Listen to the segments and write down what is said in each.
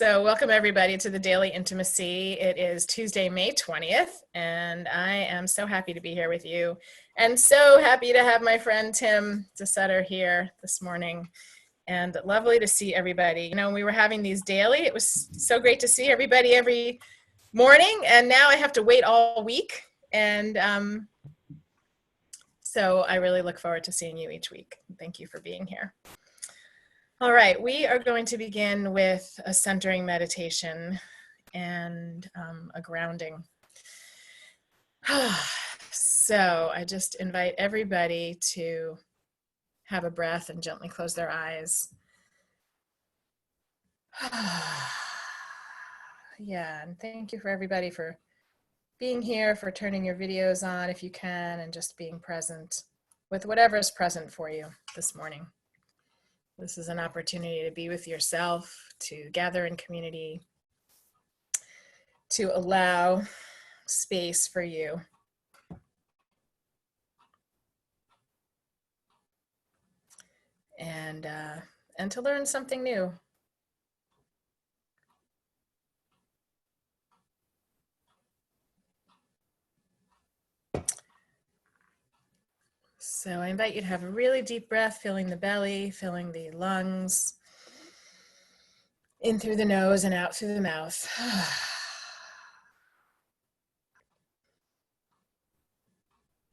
So welcome everybody to the Daily Intimacy. It is Tuesday, May 20th, and I am so happy to be here with you and so happy to have my friend Tim DeSutter here this morning, and lovely to see everybody. You know, we were having these daily, it was so great to see everybody every morning, and now I have to wait all week, and so I really look forward to seeing you each week. Thank you for being here. All right, we are going to begin with a centering meditation and a grounding. So I just invite everybody to have a breath and gently close their eyes. Yeah, and thank you for everybody for being here, for turning your videos on if you can, and just being present with whatever is present for you this morning. This is an opportunity to be with yourself, to gather in community, to allow space for you. And to learn something new. So I invite you to have a really deep breath, filling the belly, filling the lungs, in through the nose and out through the mouth.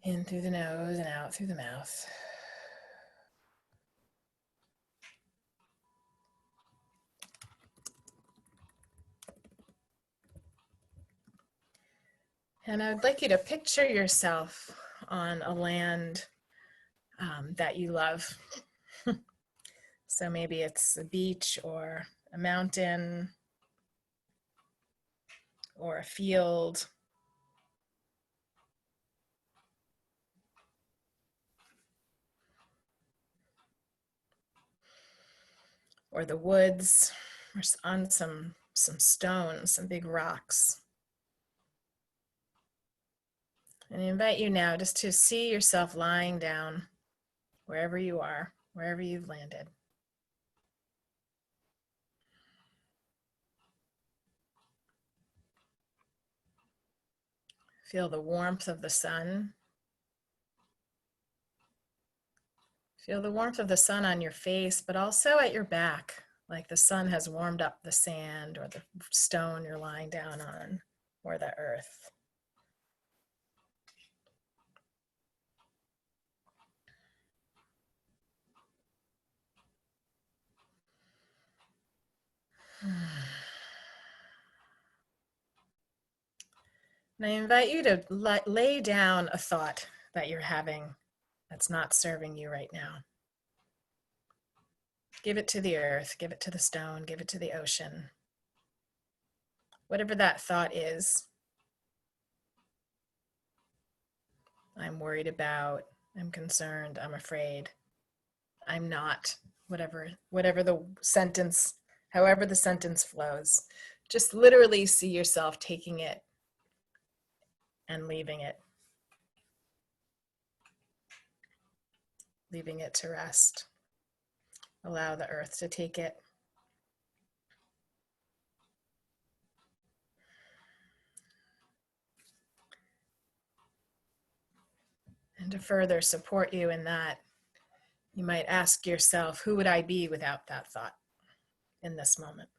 In through the nose and out through the mouth. And I would like you to picture yourself on a land that you love. So maybe it's a beach or a mountain or a field. Or the woods, or on some stones, some big rocks. And I invite you now just to see yourself lying down wherever you are, wherever you've landed. Feel the warmth of the sun. Feel the warmth of the sun on your face, but also at your back, like the sun has warmed up the sand or the stone you're lying down on, or the earth. And I invite you to lay down a thought that you're having that's not serving you right now. Give it to the earth, give it to the stone, give it to the ocean. Whatever that thought is, I'm worried about, I'm concerned, I'm afraid, I'm not, whatever the sentence, however the sentence flows. Just literally see yourself taking it and leaving it to rest. Allow the earth to take it. And to further support you in that, you might ask yourself, who would I be without that thought in this moment?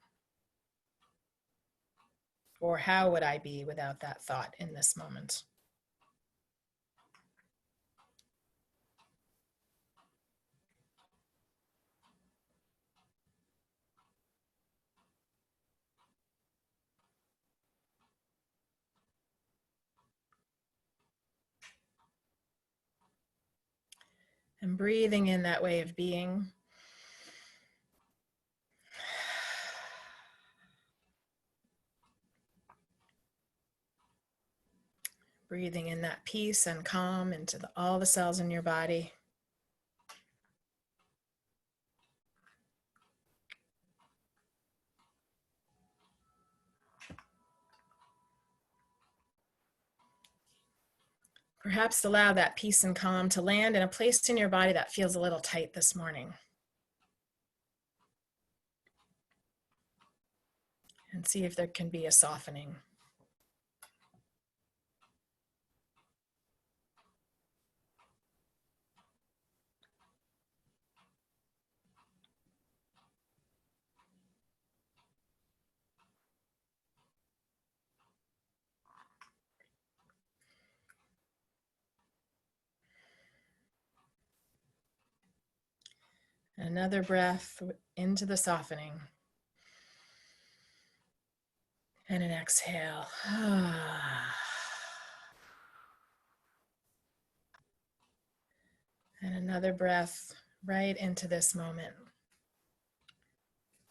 Or how would I be without that thought in this moment? And breathing in that way of being. Breathing in that peace and calm into all the cells in your body. Perhaps allow that peace and calm to land in a place in your body that feels a little tight this morning. and see if there can be a softening. Another breath into the softening. And an exhale. And another breath right into this moment,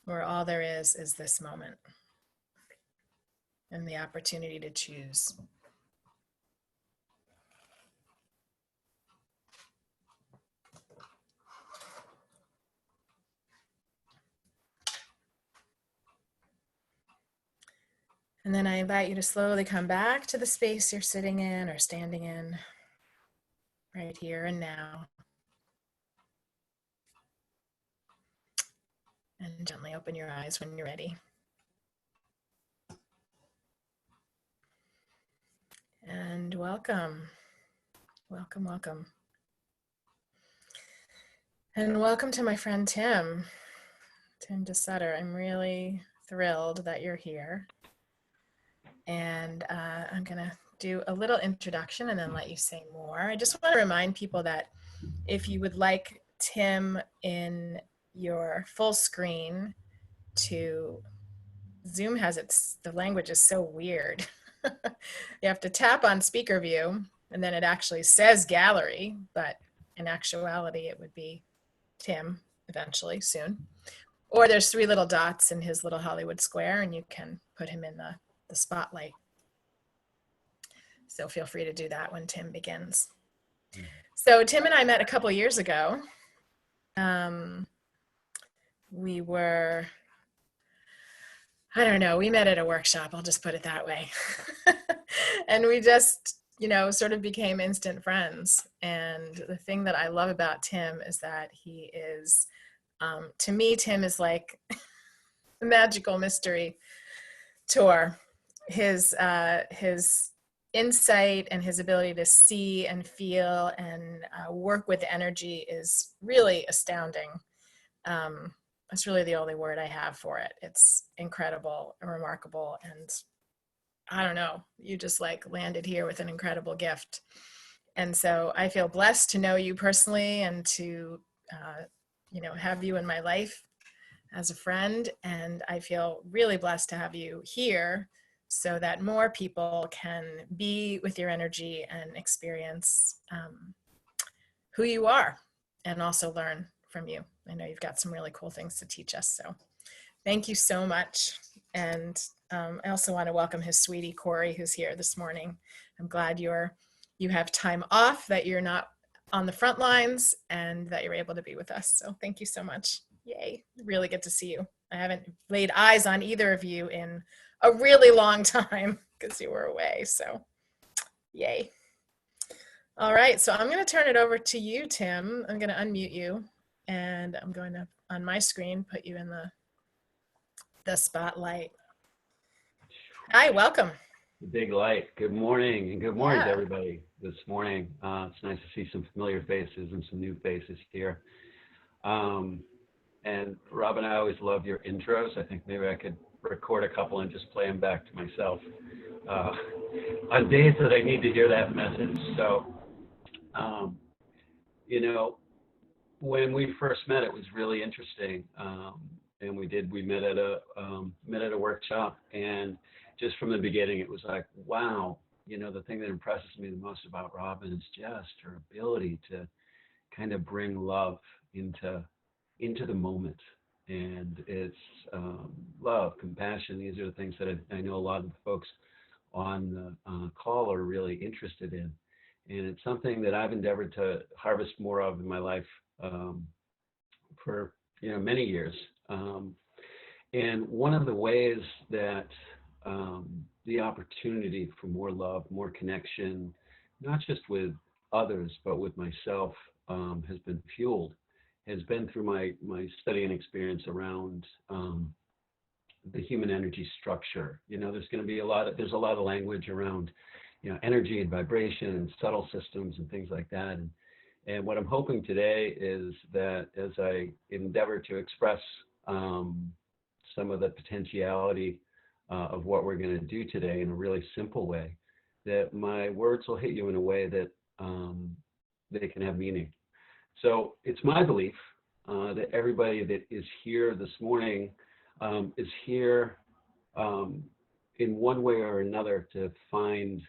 where all there is this moment and the opportunity to choose. And then I invite you to slowly come back to the space you're sitting in or standing in, right here and now. And gently open your eyes when you're ready. And welcome, welcome, welcome. And welcome to my friend Tim DeSutter. I'm really thrilled that you're here. And I'm gonna do a little introduction and then let you say more. I just want to remind people that if you would like Tim in your full screen, to Zoom has the language is so weird. You have to tap on speaker view and then it actually says gallery, but in actuality it would be Tim eventually soon. Or there's 3 little dots in his little Hollywood square and you can put him in the spotlight. So feel free to do that when Tim begins. So Tim and I met a couple years ago. We were, I don't know, we met at a workshop, I'll just put it that way. And we just, sort of became instant friends. And the thing that I love about Tim is that he is, to me, Tim is like a magical mystery tour. His insight and his ability to see and feel and work with energy is really astounding. That's really the only word I have for it. It's incredible and remarkable. And I don't know, you just like landed here with an incredible gift. And so I feel blessed to know you personally and to, have you in my life as a friend. And I feel really blessed to have you here so that more people can be with your energy and experience who you are and also learn from you. I know you've got some really cool things to teach us. So thank you so much. And I also want to welcome his sweetie, Corey, who's here this morning. I'm glad you have time off, that you're not on the front lines, and that you're able to be with us. So thank you so much. Yay, really good to see you. I haven't laid eyes on either of you in a really long time because you were away. So yay. All right, so I'm going to turn it over to you, Tim. I'm going to unmute you, and I'm going to, on my screen, put you in the spotlight. Hi, welcome. The big light. Good morning, and good morning to everybody this morning. It's nice to see some familiar faces and some new faces here. And Rob and I always love your intros. I think maybe I could record a couple and just play them back to myself on days that I need to hear that message. So, when we first met, it was really interesting. And we met at a workshop, and just from the beginning, it was like, wow, the thing that impresses me the most about Robin is just her ability to kind of bring love into the moment. And it's love, compassion. These are the things that I know a lot of the folks on the call are really interested in. And it's something that I've endeavored to harvest more of in my life for many years. And one of the ways that the opportunity for more love, more connection, not just with others, but with myself, has been fueled, has been through my study and experience around the human energy structure. There's going to be there's a lot of language around, energy and vibration and subtle systems and things like that. And what I'm hoping today is that as I endeavor to express some of the potentiality of what we're going to do today in a really simple way, that my words will hit you in a way that they can have meaning. So it's my belief that everybody that is here this morning is here in one way or another to find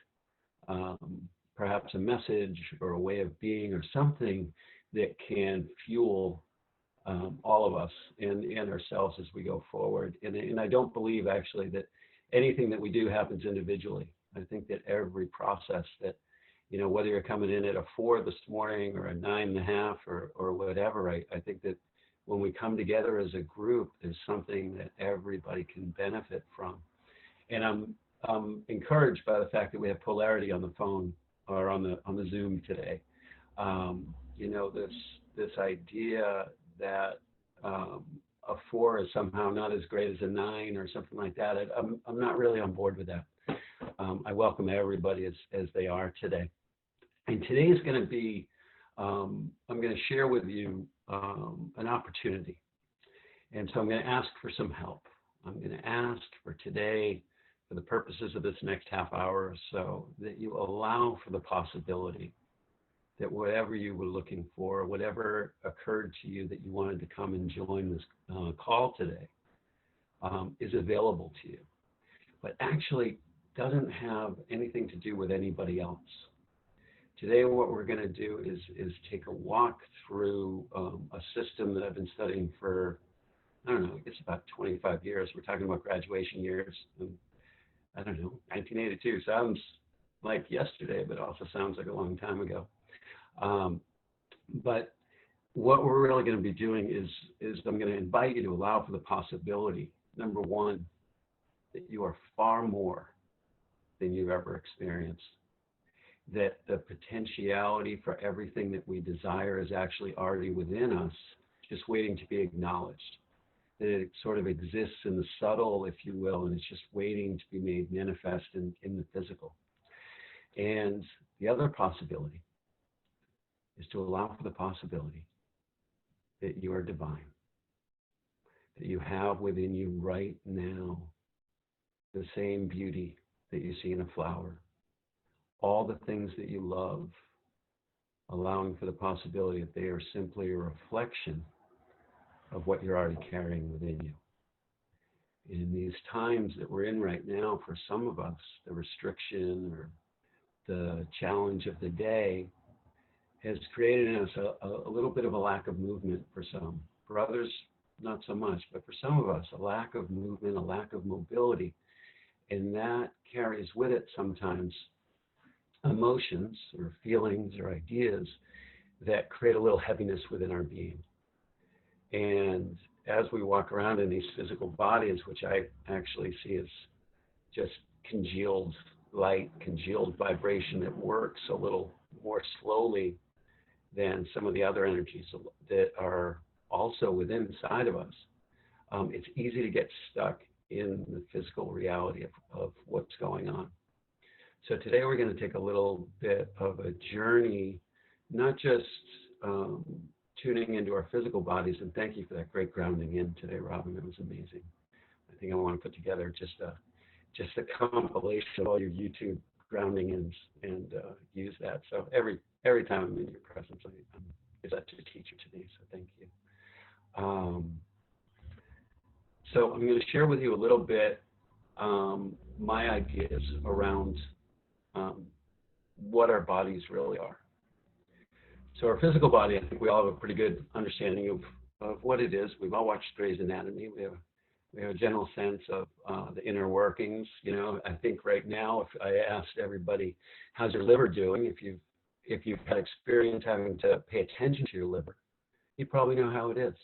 perhaps a message or a way of being or something that can fuel all of us and ourselves as we go forward. And I don't believe actually that anything that we do happens individually. I think that every process that, whether you're coming in at a 4 this morning or a 9.5 or whatever, I think that when we come together as a group, there's something that everybody can benefit from. And I'm encouraged by the fact that we have polarity on the phone or on the Zoom today. This idea that a 4 is somehow not as great as a 9 or something like that. I'm not really on board with that. I welcome everybody as they are today. And today is going to be, I'm going to share with you an opportunity. And so I'm going to ask for some help. I'm going to ask for today, for the purposes of this next half hour or so, that you allow for the possibility that whatever you were looking for, whatever occurred to you that you wanted to come and join this call today, is available to you, but actually doesn't have anything to do with anybody else. Today, what we're going to do is take a walk through a system that I've been studying for, I don't know, I guess about 25 years. We're talking about graduation years. And I don't know, 1982 sounds like yesterday, but also sounds like a long time ago. But what we're really going to be doing is I'm going to invite you to allow for the possibility, number one, that you are far more than you've ever experienced, that the potentiality for everything that we desire is actually already within us, just waiting to be acknowledged, that it sort of exists in the subtle, if you will, and it's just waiting to be made manifest in the physical. And the other possibility is to allow for the possibility that you are divine, that you have within you right now the same beauty that you see in a flower, all the things that you love, allowing for the possibility that they are simply a reflection of what you're already carrying within you. In these times that we're in right now, for some of us, the restriction or the challenge of the day has created in us a little bit of a lack of movement for some. For others, not so much, but for some of us, a lack of movement, a lack of mobility. And that carries with it sometimes emotions or feelings or ideas that create a little heaviness within our being. And as we walk around in these physical bodies, which I actually see as just congealed light, congealed vibration that works a little more slowly than some of the other energies that are also within inside of us, it's easy to get stuck in the physical reality of what's going on. So today we're going to take a little bit of a journey, not just tuning into our physical bodies, and thank you for that great grounding in today, Robin. It was amazing. I think I want to put together just a compilation of all your YouTube grounding ins and use that. So every time I'm in your presence, I'm such a teacher to me. So thank you. So I'm going to share with you a little bit my ideas around what our bodies really are. So our physical body, I think we all have a pretty good understanding of what it is. We've all watched Grey's Anatomy. We have a general sense of the inner workings. I think right now, if I asked everybody, how's your liver doing? If you've had experience having to pay attention to your liver, you probably know how it is.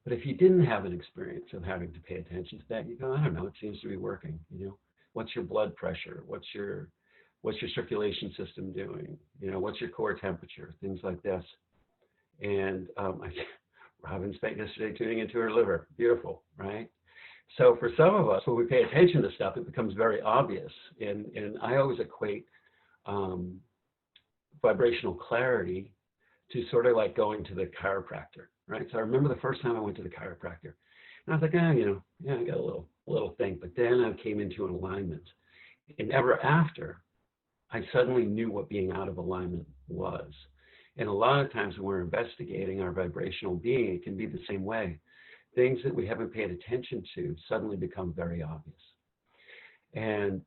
But if you didn't have an experience of having to pay attention to that, you go, I don't know, it seems to be working. What's your blood pressure? What's your circulation system doing? What's your core temperature? Things like this. And Robin spent yesterday tuning into her liver. Beautiful, right? So for some of us, when we pay attention to stuff, it becomes very obvious. And I always equate um, vibrational clarity to sort of like going to the chiropractor, right? So I remember the first time I went to the chiropractor, and I was like, yeah, I got a little thing. But then I came into an alignment, and ever after, I suddenly knew what being out of alignment was. And a lot of times when we're investigating our vibrational being, it can be the same way. Things that we haven't paid attention to suddenly become very obvious. And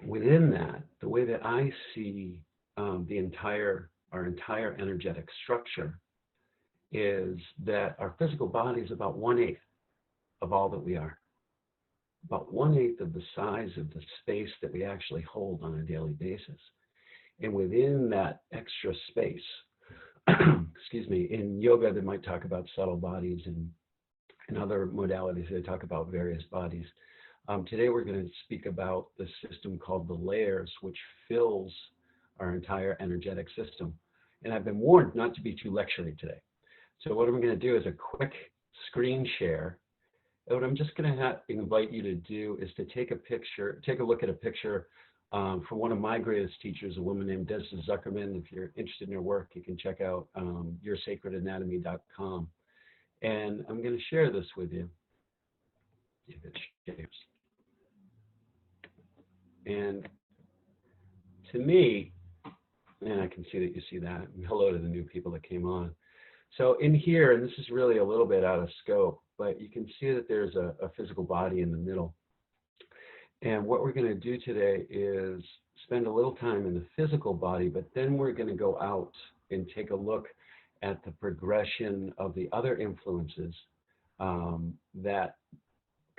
within that, the way that I see our entire energetic structure is that our physical body is about 1/8 of all that we are, about 1/8 of the size of the space that we actually hold on a daily basis. And within that extra space, excuse me, in yoga, they might talk about subtle bodies, and in other modalities, they talk about various bodies. Today, we're going to speak about the system called the layers, which fills our entire energetic system. And I've been warned not to be too lecturing today. So what I'm going to do is a quick screen share. And what I'm just going to invite you to do is to take a look at a picture from one of my greatest teachers, a woman named Des Zuckerman. If you're interested in her work, you can check out yoursacredanatomy.com. And I'm going to share this with you. If it shares. And to me, and I can see that you see that. And hello to the new people that came on. So in here, and this is really a little bit out of scope, but you can see that there's a physical body in the middle. And what we're going to do today is spend a little time in the physical body, but then we're going to go out and take a look at the progression of the other influences that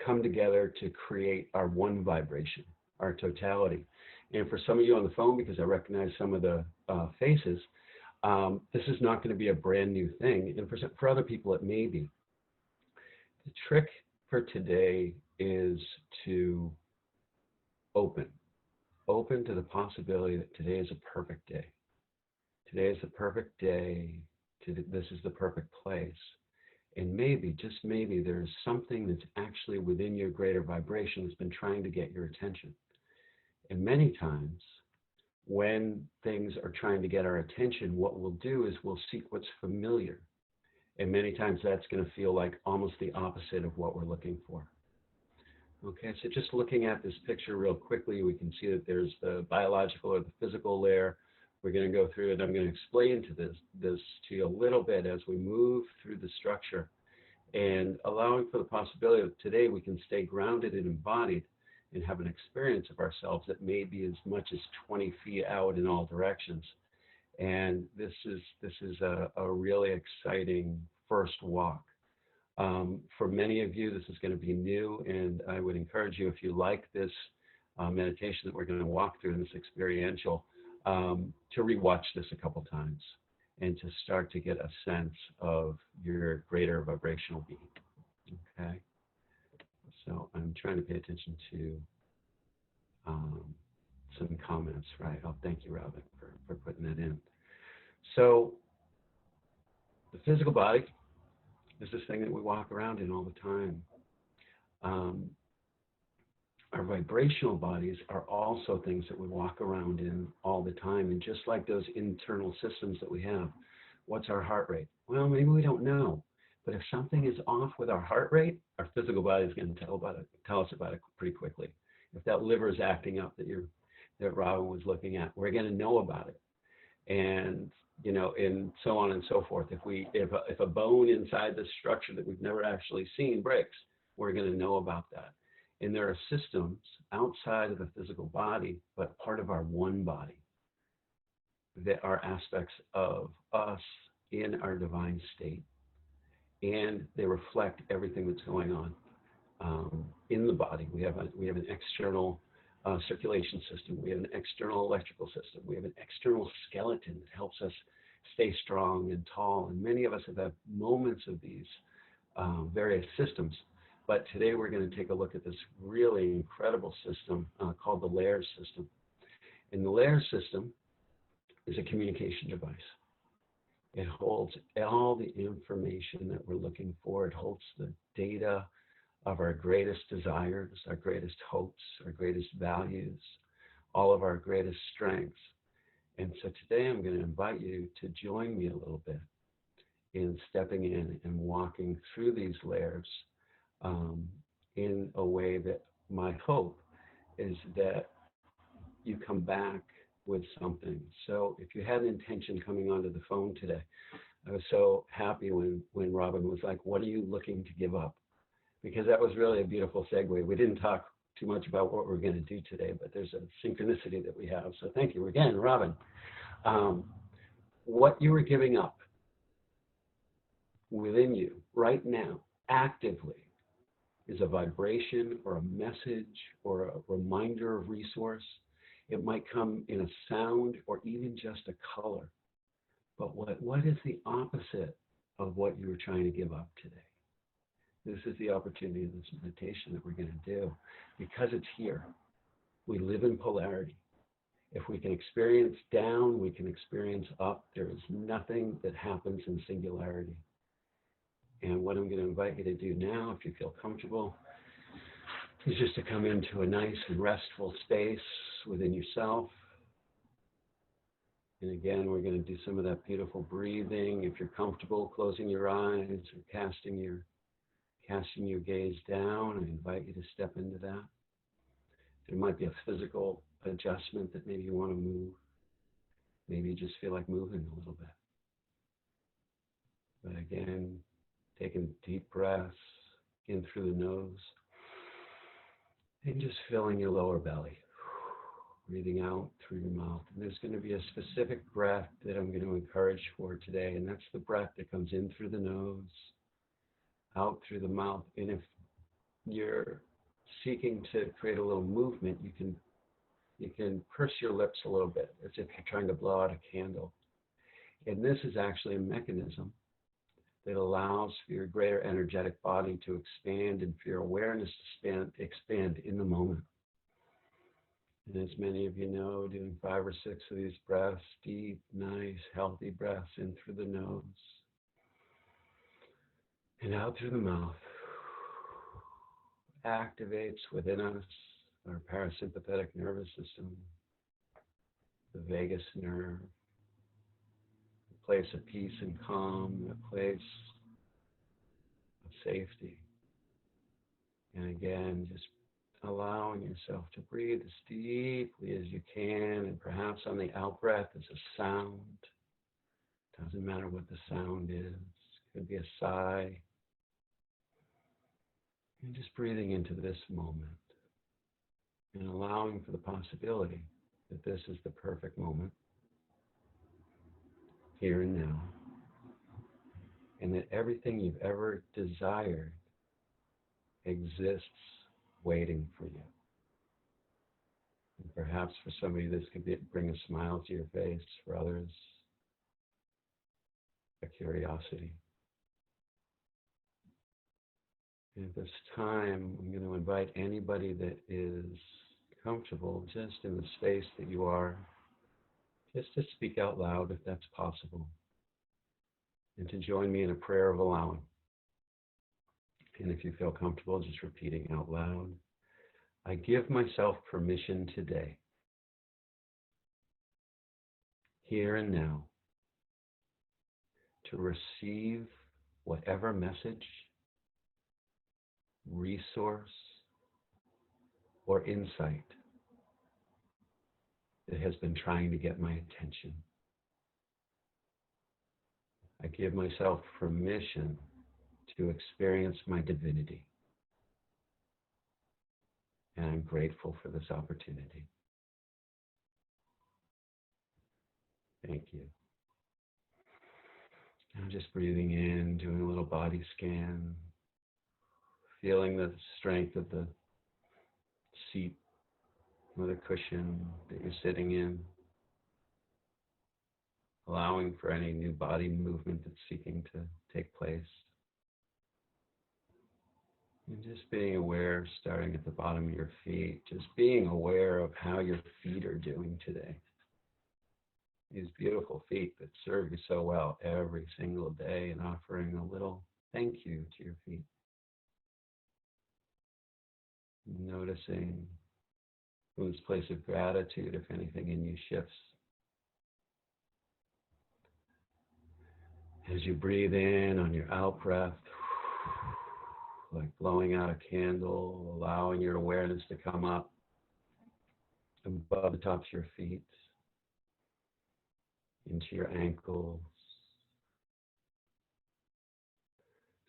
come together to create our one vibration, our totality. And for some of you on the phone, because I recognize some of the faces, this is not going to be a brand new thing. And for other people, it may be. The trick for today is to open to the possibility that today is a perfect day. Today is the perfect day. This is the perfect place. And maybe, just maybe, there's something that's actually within your greater vibration that's been trying to get your attention. And many times, when things are trying to get our attention, what we'll do is we'll seek what's familiar. And many times that's going to feel like almost the opposite of what we're looking for. Okay, so just looking at this picture real quickly, we can see that there's the biological or the physical layer. We're going to go through it. I'm going to explain this to you a little bit as we move through the structure, and allowing for the possibility that today we can stay grounded and embodied and have an experience of ourselves that may be as much as 20 feet out in all directions. And this is a really exciting first walk. For many of you, this is going to be new, and I would encourage you, if you like this meditation that we're going to walk through in this experiential, to rewatch this a couple times and to start to get a sense of your greater vibrational being. Okay, so I'm trying to pay attention to some comments, right? Oh, thank you, Robin, for putting that in. So the physical body is this thing that we walk around in all the time. Our vibrational bodies are also things that we walk around in all the time. And just like those internal systems that we have, what's our heart rate? Well, maybe we don't know. But if something is off with our heart rate, our physical body is going to tell us about it pretty quickly. If that liver is acting up that Robin was looking at, we're going to know about it. And and so on and so forth. If a bone inside the structure that we've never actually seen breaks, we're going to know about that. And there are systems outside of the physical body, but part of our one body, that are aspects of us in our divine state. And they reflect everything that's going on in the body. We have an external circulation system. We have an external electrical system. We have an external skeleton that helps us stay strong and tall. And many of us have had moments of these various systems. But today we're going to take a look at this really incredible system called the layers system. And the layers system is a communication device. It holds all the information that we're looking for. It holds the data of our greatest desires, our greatest hopes, our greatest values, all of our greatest strengths. And so today I'm going to invite you to join me a little bit in stepping in and walking through these layers in a way that my hope is that you come back with something. So if you had an intention coming onto the phone today, I was so happy when Robin was like, what are you looking to give up? Because that was really a beautiful segue. We didn't talk too much about what we're going to do today, but there's a synchronicity that we have. So thank you again, Robin. What you are giving up within you right now, actively, is a vibration or a message or a reminder of resource. It might come in a sound or even just a color. But what is the opposite of what you were trying to give up today? This is the opportunity of this meditation that we're going to do. Because it's here, we live in polarity. If we can experience down, we can experience up. There is nothing that happens in singularity. And what I'm going to invite you to do now, if you feel comfortable, is just to come into a nice and restful space within yourself. And again, we're going to do some of that beautiful breathing. If you're comfortable closing your eyes or casting your gaze down, I invite you to step into that. There might be a physical adjustment that maybe you want to move. Maybe you just feel like moving a little bit. But again, taking deep breaths in through the nose and just filling your lower belly. Breathing out through your mouth. And there's going to be a specific breath that I'm going to encourage for today, and that's the breath that comes in through the nose, out through the mouth. And if you're seeking to create a little movement, you can purse your lips a little bit as if you're trying to blow out a candle. And this is actually a mechanism that allows for your greater energetic body to expand and for your awareness to expand in the moment. And as many of you know, doing 5 or 6 of these breaths, deep, nice, healthy breaths in through the nose and out through the mouth, activates within us our parasympathetic nervous system, the vagus nerve, a place of peace and calm, a place of safety. And again, just allowing yourself to breathe as deeply as you can, and perhaps on the out breath is a sound. Doesn't matter what the sound is. It could be a sigh. And just breathing into this moment and allowing for the possibility that this is the perfect moment, here and now, and that everything you've ever desired exists waiting for you. And perhaps for somebody this could bring a smile to your face, for others, a curiosity. And at this time, I'm going to invite anybody that is comfortable just in the space that you are, just to speak out loud if that's possible, and to join me in a prayer of allowing. And if you feel comfortable, just repeating out loud, I give myself permission today, here and now, to receive whatever message, resource, or insight that has been trying to get my attention. I give myself permission to experience my divinity. And I'm grateful for this opportunity. Thank you. I'm just breathing in, doing a little body scan, feeling the strength of the seat or the cushion that you're sitting in, allowing for any new body movement that's seeking to take place. And just being aware, starting at the bottom of your feet, just being aware of how your feet are doing today. These beautiful feet that serve you so well every single day, and offering a little thank you to your feet. Noticing from this place of gratitude if anything in you shifts. As you breathe in on your out breath, like blowing out a candle, allowing your awareness to come up above the tops of your feet, into your ankles,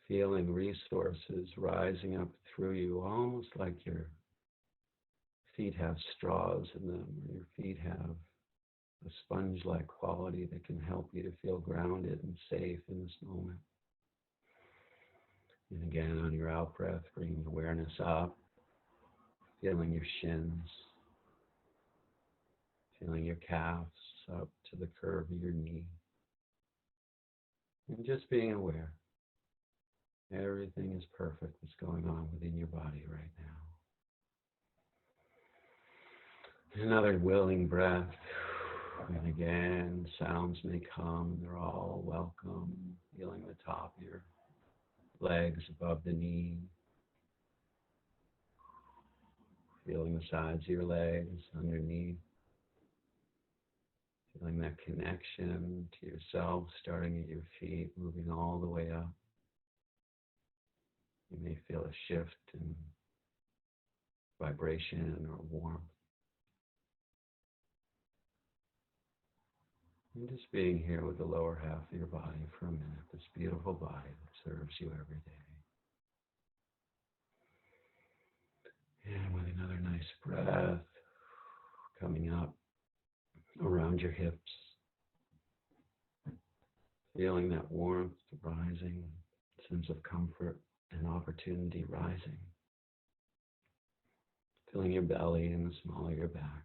feeling resources rising up through you, almost like your feet have straws in them, or your feet have a sponge-like quality that can help you to feel grounded and safe in this moment. And again, on your out breath, bringing awareness up, feeling your shins, feeling your calves up to the curve of your knee. And just being aware. Everything is perfect that's going on within your body right now. Another willing breath. And again, sounds may come. They're all welcome. Feeling the top of your legs above the knee. Feeling the sides of your legs underneath. Feeling that connection to yourself, starting at your feet, moving all the way up. You may feel a shift in vibration or warmth. And just being here with the lower half of your body for a minute, this beautiful body that serves you every day. And with another nice breath coming up around your hips, feeling that warmth rising, sense of comfort and opportunity rising. Feeling your belly and the small of your back.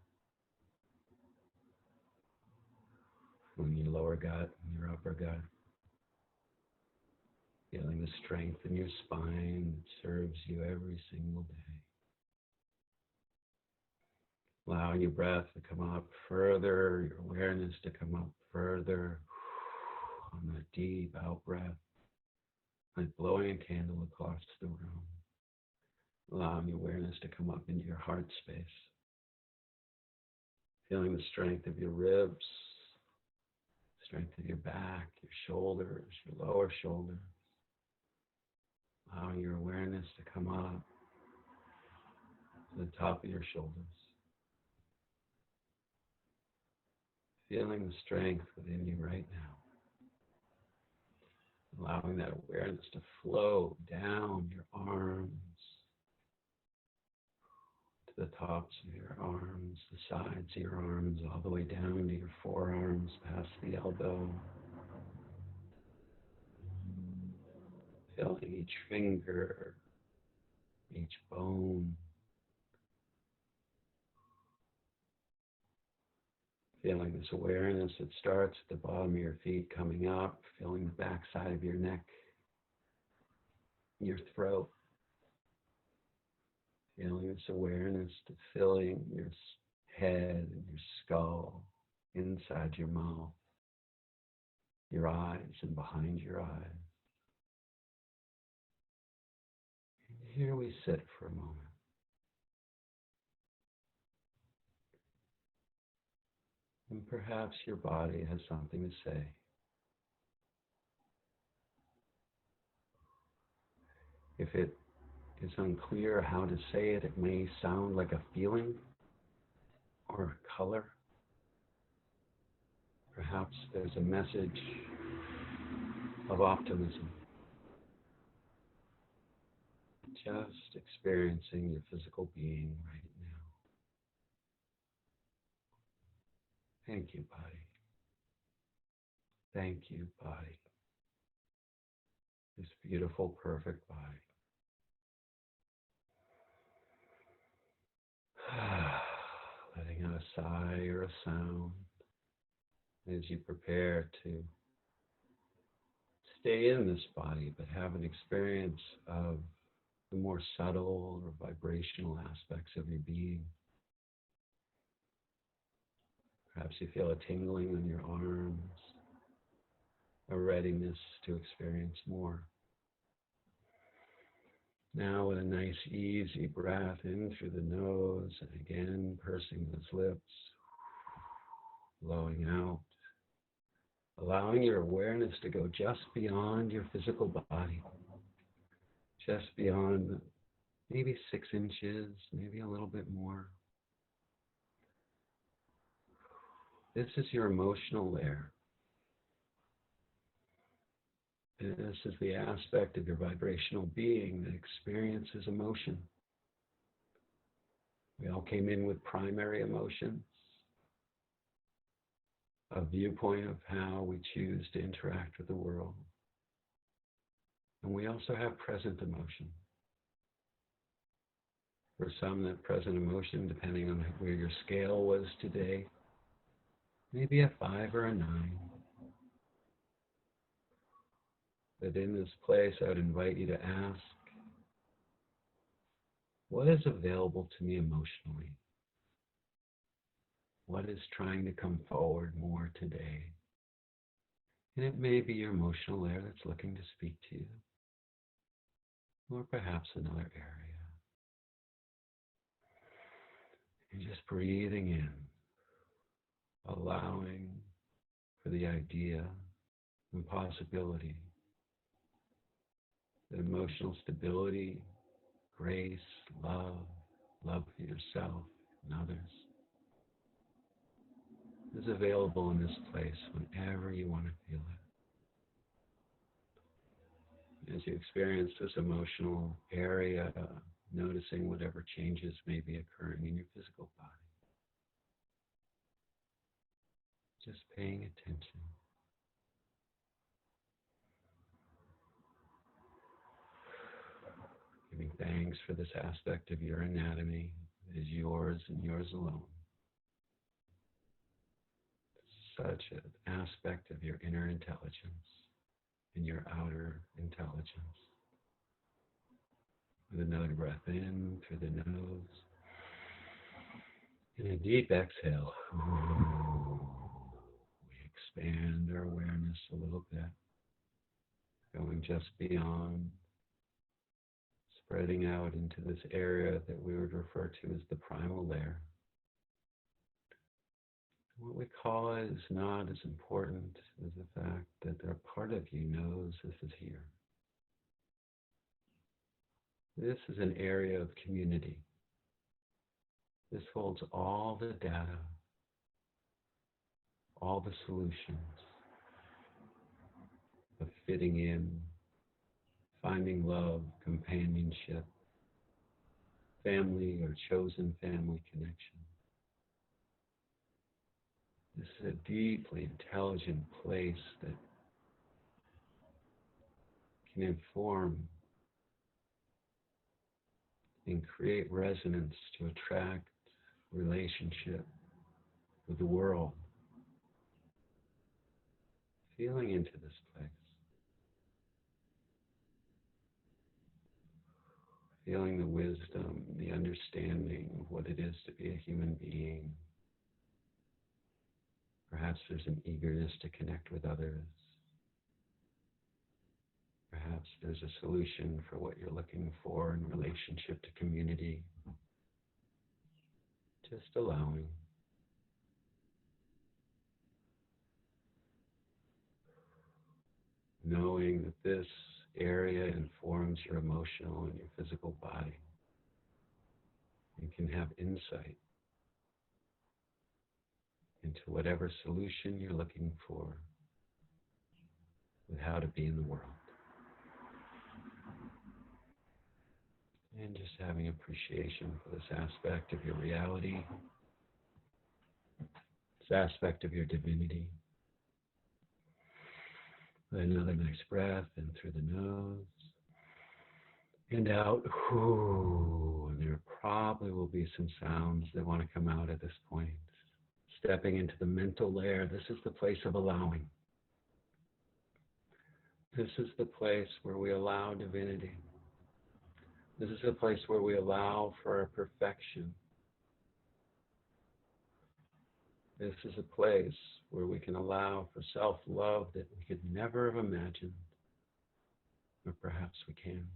Feeling your lower gut and your upper gut. Feeling the strength in your spine that serves you every single day. Allowing your breath to come up further, your awareness to come up further on that deep out breath, like blowing a candle across the room. Allowing your awareness to come up into your heart space. Feeling the strength of your ribs, strength of your back, your shoulders, your lower shoulders. Allowing your awareness to come up to the top of your shoulders. Feeling the strength within you right now. Allowing that awareness to flow down your arms, to the tops of your arms, the sides of your arms, all the way down to your forearms, past the elbow. Feeling each finger, each bone. Feeling this awareness that starts at the bottom of your feet coming up, feeling the back side of your neck, your throat. Feeling this awareness to filling your head and your skull, inside your mouth, your eyes and behind your eyes. And here we sit for a moment. And perhaps your body has something to say. If it is unclear how to say it, it may sound like a feeling or a color. Perhaps there's a message of optimism. Just experiencing your physical being right now. Thank you, body. Thank you, body. This beautiful, perfect body. Letting out a sigh or a sound as you prepare to stay in this body, but have an experience of the more subtle or vibrational aspects of your being. Perhaps you feel a tingling in your arms, a readiness to experience more. Now with a nice easy breath in through the nose, and again pursing those lips, blowing out, allowing your awareness to go just beyond your physical body, just beyond maybe 6 inches, maybe a little bit more. This is your emotional layer. This is the aspect of your vibrational being that experiences emotion. We all came in with primary emotions, a viewpoint of how we choose to interact with the world. And we also have present emotion. For some, that present emotion, depending on where your scale was today, maybe a 5 or a 9. But in this place, I would invite you to ask, what is available to me emotionally? What is trying to come forward more today? And it may be your emotional layer that's looking to speak to you, or perhaps another area. And just breathing in, allowing for the idea and possibility that emotional stability, grace, love for yourself and others is available in this place whenever you want to feel it. As you experience this emotional area, noticing whatever changes may be occurring in your physical body. Just paying attention. Giving thanks for this aspect of your anatomy that is yours and yours alone. Such an aspect of your inner intelligence and your outer intelligence. With another breath in through the nose. And a deep exhale. We expand our awareness a little bit. Going just beyond. Spreading out into this area that we would refer to as the primal layer. What we call it is not as important as the fact that a part of you knows this is here. This is an area of community. This holds all the data, all the solutions of fitting in, finding love, companionship, family or chosen family connection. This is a deeply intelligent place that can inform and create resonance to attract relationship with the world. Feeling into this place. Feeling the wisdom, the understanding of what it is to be a human being. Perhaps there's an eagerness to connect with others. Perhaps there's a solution for what you're looking for in relationship to community. Just allowing. Knowing that this area informs your emotional and your physical body. You can have insight into whatever solution you're looking for with how to be in the world. And just having appreciation for this aspect of your reality, this aspect of your divinity. With another nice breath in through the nose and out. And there probably will be some sounds that want to come out at this point. Stepping into the mental layer, this is the place of allowing. This is the place where we allow divinity. This is a place where we allow for our perfection. This is a place where we can allow for self-love that we could never have imagined, or perhaps we can.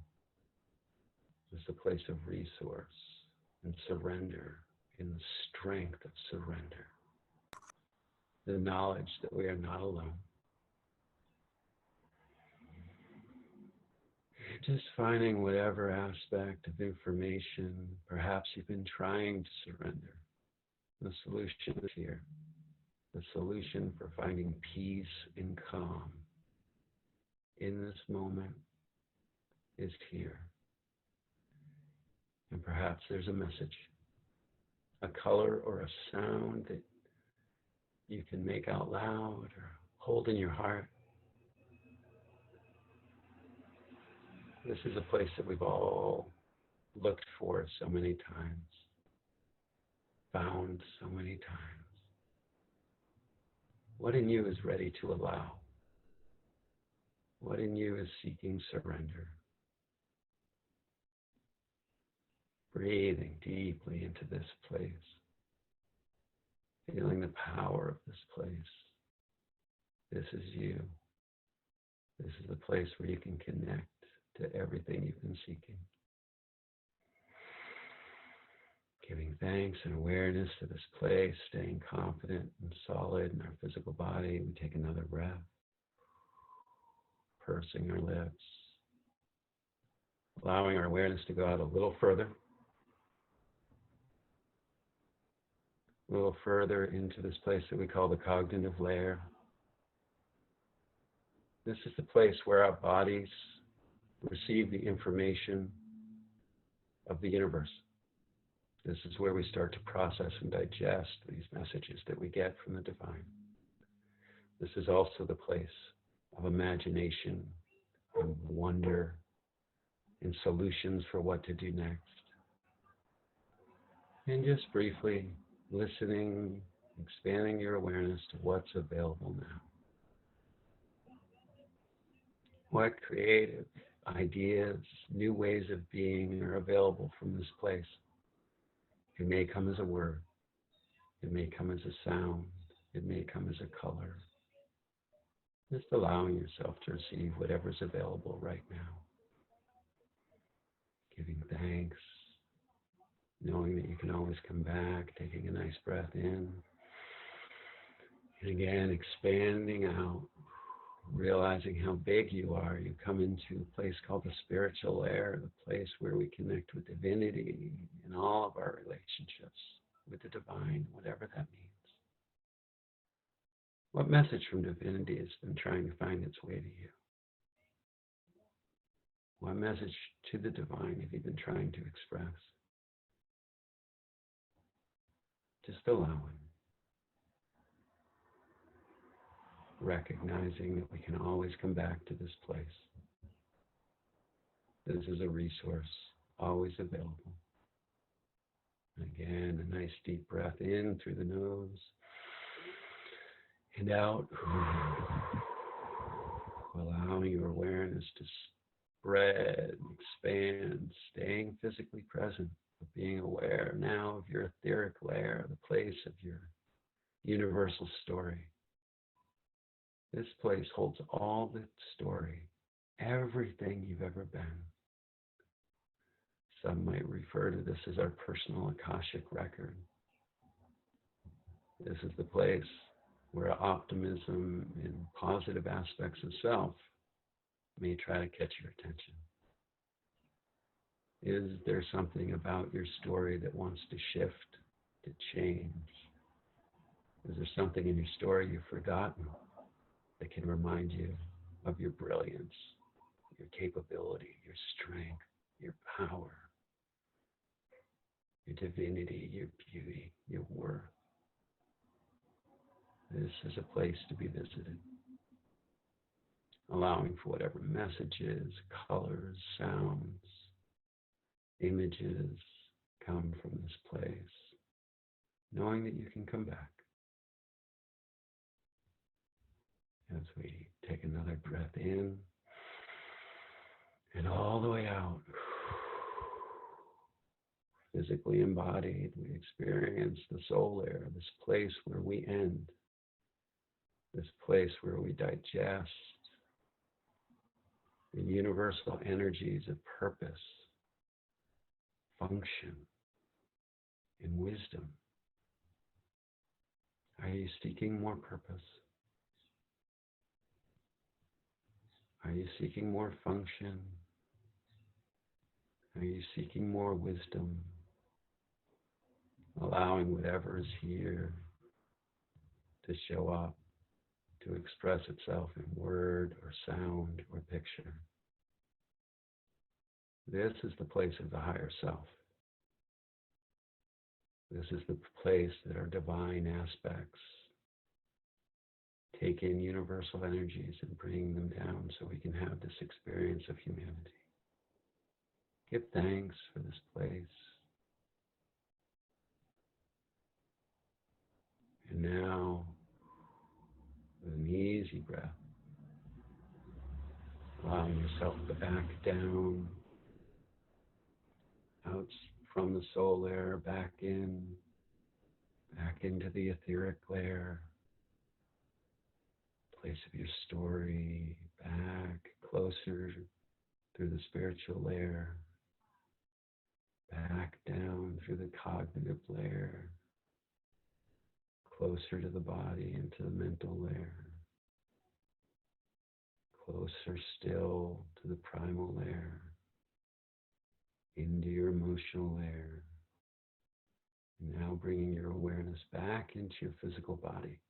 is a place of resource and surrender, in the strength of surrender. The knowledge that we are not alone. Just finding whatever aspect of information perhaps you've been trying to surrender. The solution is here. The solution for finding peace and calm in this moment is here. And perhaps there's a message, a color or a sound that you can make out loud or hold in your heart. This is a place that we've all looked for so many times, found so many times. What in you is ready to allow? What in you is seeking surrender? Breathing deeply into this place, feeling the power of this place. This is you. This is the place where you can connect to everything you've been seeking. Giving thanks and awareness to this place, staying confident and solid in our physical body. We take another breath, pursing our lips, allowing our awareness to go out a little further into this place that we call the cognitive layer. This is the place where our bodies receive the information of the universe. This is where we start to process and digest these messages that we get from the divine. This is also the place of imagination and wonder and solutions for what to do next. And just briefly listening, expanding your awareness to what's available now. What creative ideas, new ways of being are available from this place. It may come as a word. It may come as a sound. It may come as a color. Just allowing yourself to receive whatever's available right now. Giving thanks. Knowing that you can always come back, taking a nice breath in. And again, expanding out, realizing how big you are. You come into a place called the spiritual layer, the place where we connect with divinity in all of our relationships with the divine, whatever that means. What message from divinity has been trying to find its way to you? What message to the divine have you been trying to express? Just allowing. Recognizing that we can always come back to this place. This is a resource, always available. Again, a nice deep breath in through the nose and out. Allowing your awareness to spread, expand, staying physically present, but being aware now of your etheric layer, the place of your universal story. This place holds all the story, everything you've ever been. Some might refer to this as our personal Akashic record. This is the place where optimism and positive aspects of self may try to catch your attention. Is there something about your story that wants to shift, to change? Is there something in your story you've forgotten that can remind you of your brilliance, your capability, your strength, your power, your divinity, your beauty, your worth? This is a place to be visited. Allowing for whatever messages, colors, sounds, images come from this place. Knowing that you can come back. As we take another breath in and all the way out. Physically embodied, we experience the soul layer, this place where we end, this place where we digest the universal energies of purpose, function and wisdom? Are you seeking more purpose? Are you seeking more function? Are you seeking more wisdom? Allowing whatever is here to show up, to express itself in word or sound or picture. This is the place of the higher self. This is the place that our divine aspects take in universal energies and bring them down so we can have this experience of humanity. Give thanks for this place. And now, with an easy breath, allowing yourself to back down, out from the soul layer, back into the etheric layer, place of your story, back closer through the spiritual layer, back down through the cognitive layer, closer to the body and to the mental layer, closer still to the primal layer, into your emotional layer. And now bringing your awareness back into your physical body.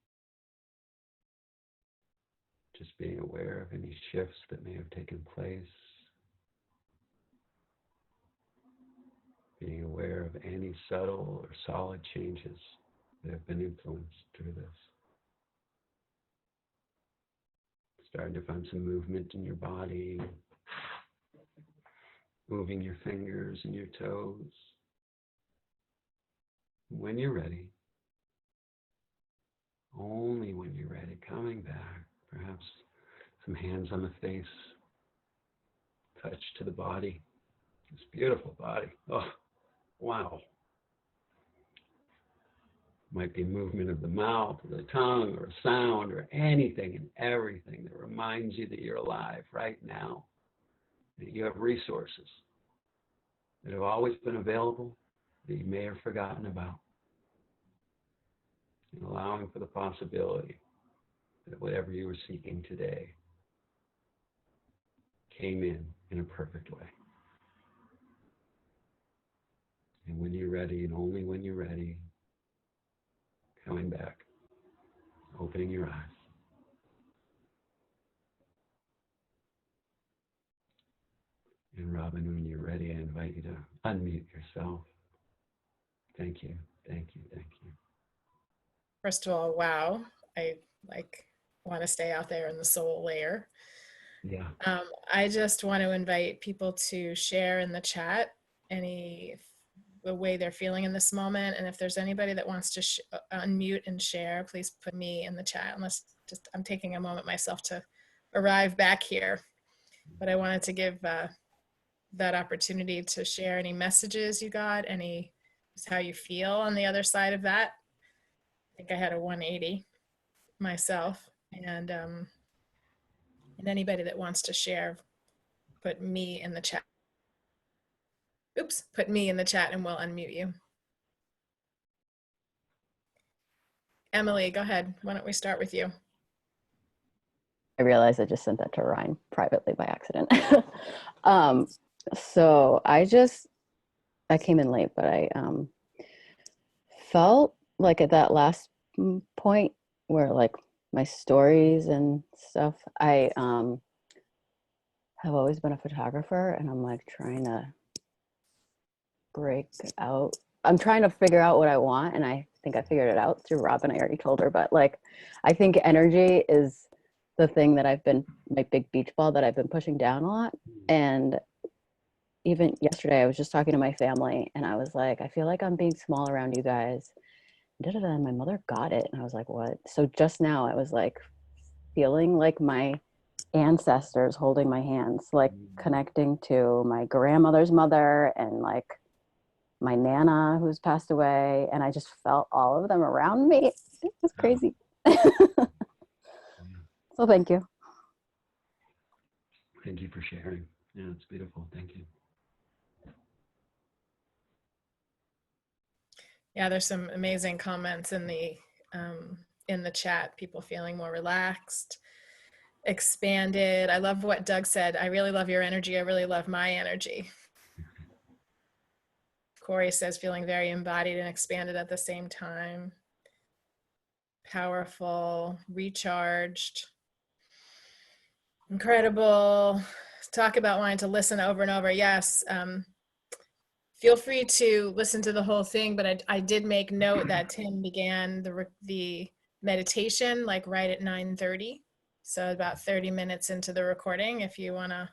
Just being aware of any shifts that may have taken place. Being aware of any subtle or solid changes that have been influenced through this. Starting to find some movement in your body. Moving your fingers and your toes. When you're ready, only when you're ready, coming back, perhaps some hands on the face, touch to the body, this beautiful body. Oh, wow. Might be movement of the mouth or the tongue or a sound or anything and everything that reminds you that you're alive right now, that you have resources that have always been available that you may have forgotten about. And allowing for the possibility that whatever you were seeking today came in a perfect way. And when you're ready, and only when you're ready, coming back, opening your eyes. And Robin, when you're ready, I invite you to unmute yourself. Thank you, thank you, thank you. First of all, wow. I want to stay out there in the soul layer. Yeah. I just want to invite people to share in the chat the way they're feeling in this moment. And if there's anybody that wants to unmute and share, please put me in the chat. I'm taking a moment myself to arrive back here. But I wanted to give that opportunity to share any messages you got, just how you feel on the other side of that. I think I had a 180 myself. And anybody that wants to share, put me in the chat. Oops, put me in the chat and we'll unmute you. Emily, go ahead. Why don't we start with you? I realized I just sent that to Ryan privately by accident. So I came in late, but I felt like at that last point where like my stories and stuff, I have always been a photographer, and I'm like trying to break out. I'm trying to figure out what I want, and I think I figured it out through Robin. I already told her, but like I think energy is the thing that I've been, my big beach ball that I've been pushing down a lot. And even yesterday I was just talking to my family and I was like, I feel like I'm being small around you guys. And my mother got it. And I was like, what? So just now I was like feeling like my ancestors holding my hands, like connecting to my grandmother's mother and like my Nana who's passed away. And I just felt all of them around me. It was crazy. So thank you. Thank you for sharing. Yeah, it's beautiful. Thank you. Yeah, there's some amazing comments in the chat. People feeling more relaxed, expanded. I love what Doug said. I really love your energy. I really love my energy. Corey says feeling very embodied and expanded at the same time. Powerful, recharged, incredible. Talk about wanting to listen over and over. Yes. Feel free to listen to the whole thing, but I did make note that Tim began the meditation like right at 9:30. So about 30 minutes into the recording, if you want to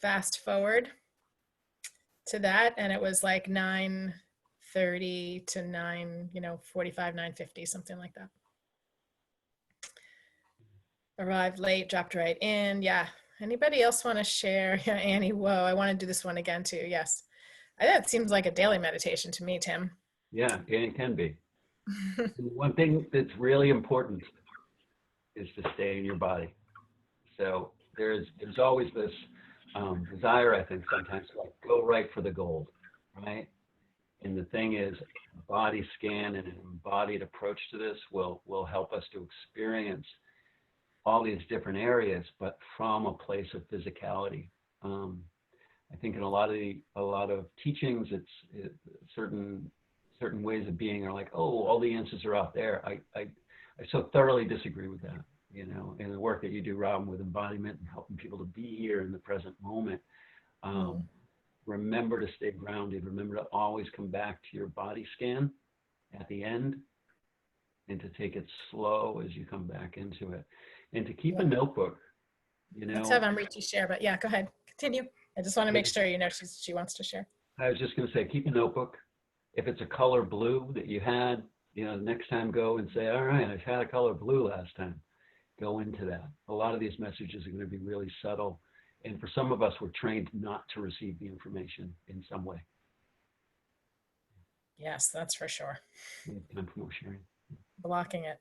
fast forward to that. And it was like 9:30 to 9:45, 9:50, something like that. Arrived late, dropped right in. Yeah. Anybody else want to share? Yeah, Annie, whoa, I want to do this one again too. Yes. That seems like a daily meditation to me, Tim. Yeah, and it can be. One thing that's really important is to stay in your body. So there's always this desire, I think, sometimes to like go right for the gold, right? And the thing is, a body scan and an embodied approach to this will help us to experience all these different areas, but from a place of physicality. I think in a lot of teachings, it's certain ways of being are like, oh, all the answers are out there. I so thoroughly disagree with that. You know, and the work that you do, Robin, with embodiment and helping people to be here in the present moment. Remember to stay grounded. Remember to always come back to your body scan at the end, and to take it slow as you come back into it, and to keep a notebook. You know, let's have Amriti share, but yeah, go ahead, continue. I just want to make sure she wants to share. I was just going to say, keep a notebook. If it's a color blue that you had, next time go and say, all right, I've had a color blue last time. Go into that. A lot of these messages are going to be really subtle. And for some of us, we're trained not to receive the information in some way. Yes, that's for sure. Time for more sharing. Blocking it.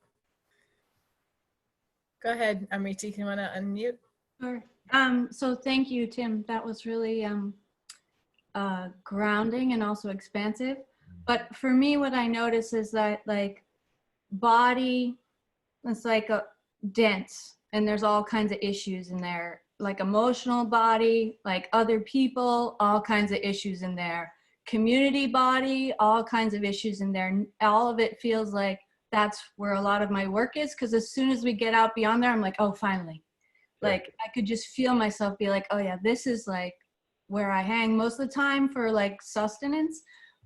Go ahead, Amriti, you want to unmute? Sure. So thank you, Tim. That was really grounding and also expansive. But for me, what I notice is that like body, it's like a dense, and there's all kinds of issues in there, like emotional body, like other people, all kinds of issues in there. Community body, all kinds of issues in there. All of it feels like that's where a lot of my work is, because as soon as we get out beyond there, I'm like, oh, finally. Like I could just feel myself be like, oh yeah, this is like where I hang most of the time for like sustenance.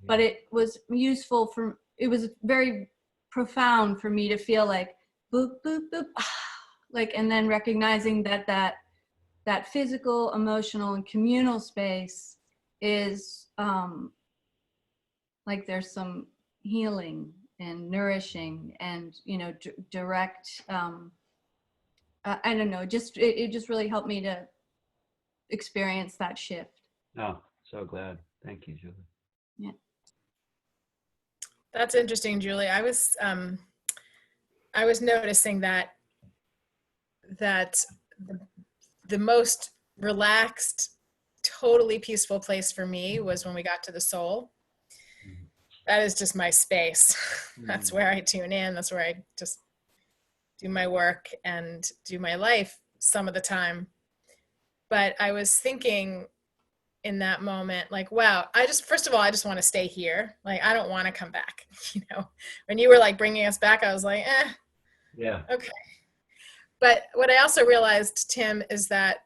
But it was useful it was very profound for me to feel like boop, boop, boop, like, and then recognizing that physical, emotional, and communal space is like there's some healing and nourishing and, direct, I don't know, it just really helped me to experience that shift. Oh, so glad. Thank you, Julie. Yeah. That's interesting, Julie. I was noticing that the most relaxed, totally peaceful place for me was when we got to the soul. That is just my space. That's where I tune in. That's where I just do my work and do my life some of the time. But I was thinking in that moment, like, wow, first of all, I just want to stay here. Like, I don't want to come back. When you were like bringing us back, I was like, yeah, okay. But what I also realized, Tim, is that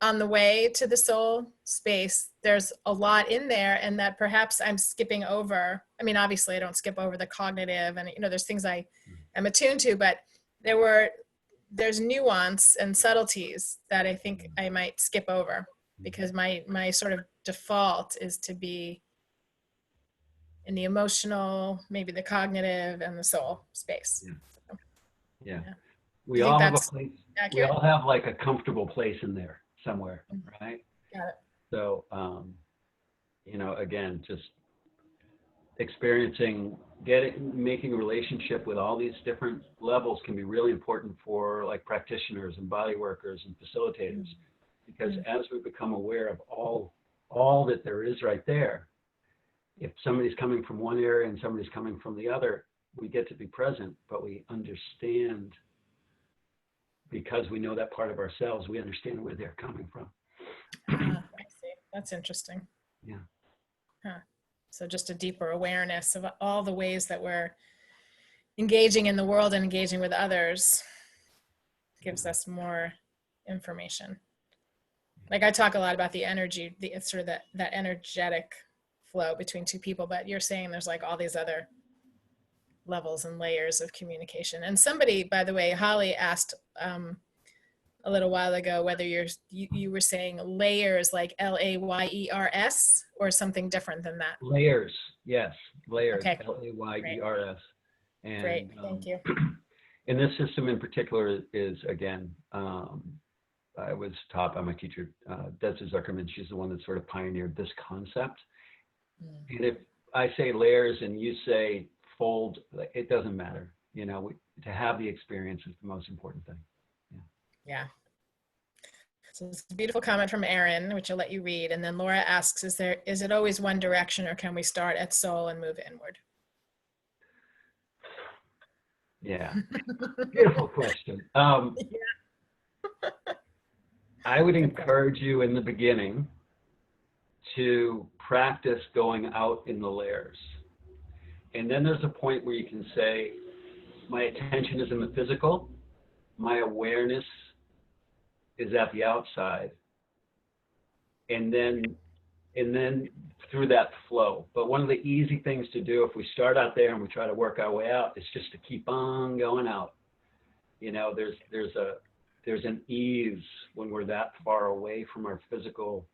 on the way to the soul space, there's a lot in there, and that perhaps I'm skipping over. I mean, obviously I don't skip over the cognitive, and there's things I am attuned to, but there's nuance and subtleties that I think I might skip over, because my sort of default is to be in the emotional, maybe the cognitive, and the soul space. Yeah. Yeah. We all have a place. Accurate? We all have like a comfortable place in there somewhere, right? Got it. So, again, just making a relationship with all these different levels can be really important for like practitioners and body workers and facilitators, because as we become aware of all that there is right there, if somebody's coming from one area and somebody's coming from the other, we get to be present, but we understand, because we know that part of ourselves, we understand where they're coming from. I see. That's interesting. Yeah. Huh. So just a deeper awareness of all the ways that we're engaging in the world and engaging with others gives us more information. Like I talk a lot about the energy, it's sort of that energetic flow between two people, but you're saying there's like all these other levels and layers of communication. And somebody, by the way, Holly asked a little while ago whether you were saying layers like Layers or something different than that. Layers, yes, layers, Okay. Layers. And, Great, thank you. And this system in particular is, again, I was taught by my teacher, Desi Zuckerman. She's the one that sort of pioneered this concept. And if I say layers and you say fold, it doesn't matter. You know, to have the experience is the most important thing. Yeah. So it's a beautiful comment from Erin, which I'll let you read. And then Laura asks, is it always one direction, or can we start at soul and move inward? Yeah, beautiful question. I would encourage you in the beginning to practice going out in the layers. And then there's a point where you can say, my attention is in the physical, my awareness is at the outside, and then through that flow. But one of the easy things to do if we start out there and we try to work our way out is just to keep on going out. You know, there's an ease when we're that far away from our physical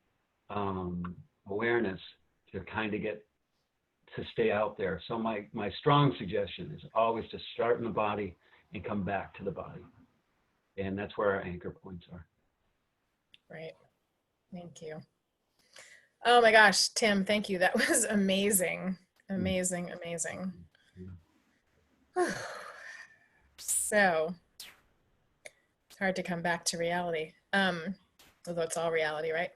awareness to kind of get to stay out there. So my strong suggestion is always to start in the body and come back to the body. And that's where our anchor points are. Right. Thank you. Oh my gosh, Tim, thank you. That was amazing. Amazing, amazing. So it's hard to come back to reality. Although it's all reality, right?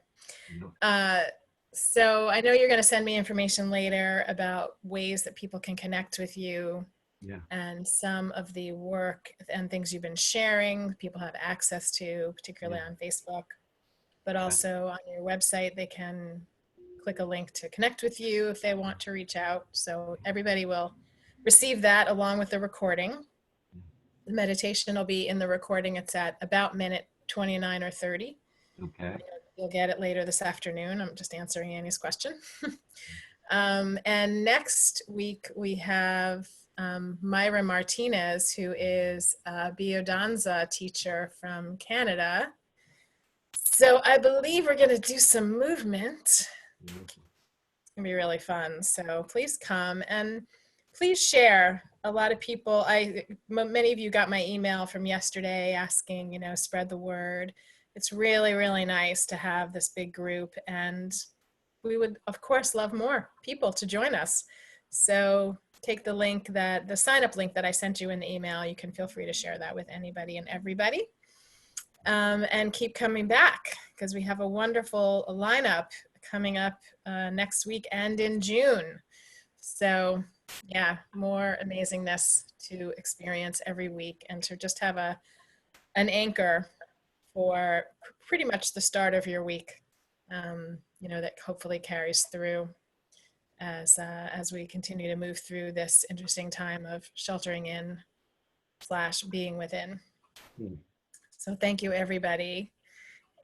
So I know you're going to send me information later about ways that people can connect with you. Yeah. And some of the work and things you've been sharing, people have access to, particularly on Facebook, but also on your website, they can click a link to connect with you if they want to reach out. So everybody will receive that along with the recording. The meditation will be in the recording. It's at about minute 29 or 30. Okay. You'll get it later this afternoon. I'm just answering Annie's question. And next week we have Myra Martinez, who is a biodanza teacher from Canada. So I believe we're going to do some movement. It's going to be really fun. So please come and please share. A lot of people, many of you got my email from yesterday asking, you know, spread the word. It's really, really nice to have this big group, and we would, of course, love more people to join us. So take the sign up link that I sent you in the email. You can feel free to share that with anybody and everybody. And keep coming back, because we have a wonderful lineup coming up next week and in June. So yeah, more amazingness to experience every week, and to just have an anchor for pretty much the start of your week, you know, that hopefully carries through as we continue to move through this interesting time of sheltering in / being within. So thank you, everybody.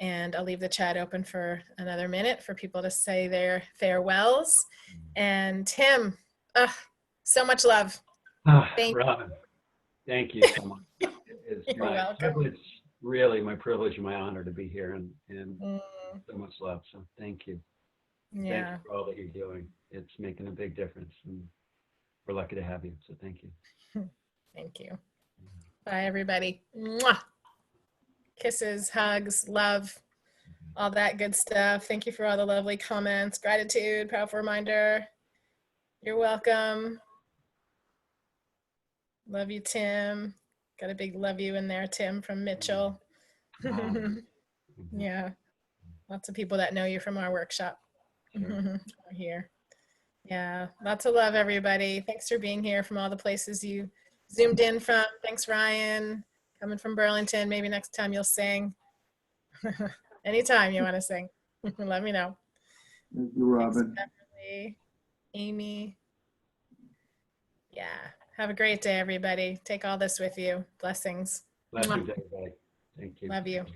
And I'll leave the chat open for another minute for people to say their farewells. And Tim, so much love. Thank Robin, thank you so much. It's You're my welcome. privilege, really my privilege and my honor to be here, and so much love. So thank you. Yeah. Thank you for all that you're doing. It's making a big difference, and we're lucky to have you. So thank you. Thank you. Bye, everybody. Mwah. Kisses, hugs, love, all that good stuff. Thank you for all the lovely comments. Gratitude, powerful reminder. You're welcome. Love you, Tim. Got a big love you in there, Tim, from Mitchell. Yeah. Lots of people that know you from our workshop are here. Yeah, lots of love, everybody. Thanks for being here from all the places you zoomed in from. Thanks, Ryan, coming from Burlington. Maybe next time you'll sing. Anytime you want to sing, let me know. Thank you, Robin. Thanks, Beverly, Amy. Yeah, have a great day, everybody. Take all this with you. Blessings. Blessings, everybody. Thank you. Love you.